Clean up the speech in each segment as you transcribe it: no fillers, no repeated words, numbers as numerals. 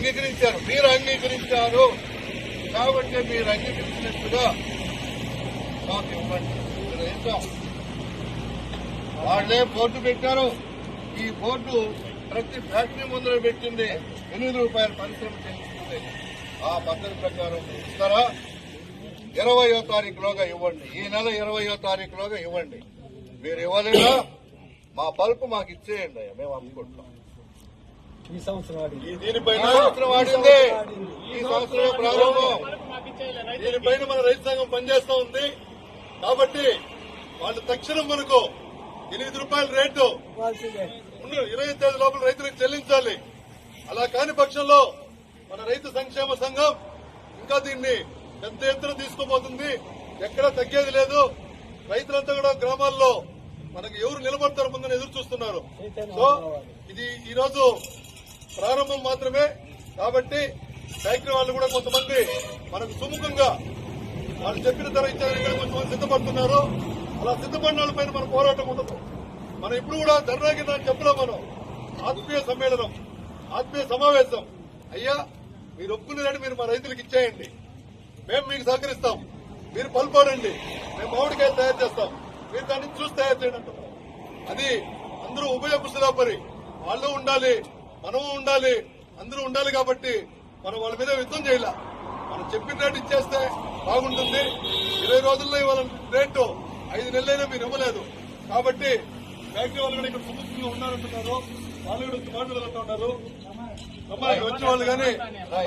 అంగీకరించారు కాబట్టి మీరు అంగీకరించినట్టుగా మాకు ఇవ్వండి. వాళ్లే బోర్డు పెట్టారు. ఈ బోర్డు ప్రతి ఫ్యాక్టరీ ముందర పెట్టింది ₹8 పరిశ్రమ చెల్లిస్తుంది. ఆ పద్ధతి ప్రకారం ఇస్తారా? 20వ తారీఖులోగా ఇవ్వండి. ఈ నెల 20వ తారీఖులోగా ఇవ్వండి. మీరు ఇవ్వలేదా మా బల్బు మాకు ఇచ్చేయండి, మేము అమ్ముకుంటాం. దీనిపైన వాడింది ఈ సంవత్సరమే ప్రారంభం. దీనిపైన మన రైతు సంఘం పనిచేస్తూ ఉంది కాబట్టి వాళ్ళు తక్షణం మనకు ₹8 రేటు 20 తేదీ లోపల రైతులకు చెల్లించాలి. అలా కాని పక్షంలో మన రైతు సంక్షేమ సంఘం ఇంకా దీన్ని పెద్ద ఎత్తున తీసుకోబోతుంది. ఎక్కడా తగ్గేది లేదు. రైతులంతా కూడా గ్రామాల్లో మనకు ఎవరు నిలబడతారు ముందని ఎదురు చూస్తున్నారు. సో ఇది ఈ రోజు ప్రారంభం మాత్రమే కాబట్టి ఫ్యాక్టరీ వాళ్ళు కూడా కొంతమంది మనకు సుముఖంగా వాళ్ళు చెప్పిన ధర ఇచ్చారని కొంతమంది సిద్ధపడుతున్నారు. అలా సిద్ధపడిన వాళ్ళపైన మన పోరాటం ఉండదు. మనం ఇప్పుడు కూడా ధర్నాకి చెప్పలేం. మనం ఆత్మీయ సమ్మేళనం, ఆత్మీయ సమావేశం. అయ్యా మీరు ఒప్పుకునేదంటే మీరు మా రైతులకు ఇచ్చేయండి, మేము మీకు సహకరిస్తాం. మీరు పలుకోరండి, మేము మామిడికాయలు తయారు చేస్తాం, మీరు దాని నుంచి చూసి తయారు చేయండి అంటున్నాం. అది అందరూ ఉభయ కుశలాపరి. వాళ్ళు ఉండాలి, మనము ఉండాలి, అందరూ ఉండాలి. కాబట్టి మనం వాళ్ళ మీద యుద్ధం చేయాల. మనం చెప్పిన రేటు ఇచ్చేస్తే బాగుంటుంది. 20 రోజుల్లో ఇవాళ రేటు 5 నెలలైనా మీరు ఇవ్వలేదు కాబట్టి ఫ్యాక్టరీ వాళ్ళు కూడా ఇక్కడ సుముఖంగా ఉన్నారంటున్నారు. వాళ్ళు కూడా మాట్లాడుతూ ఉన్నారు. వచ్చే వాళ్ళు కానీ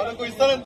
మనకు ఇస్తారని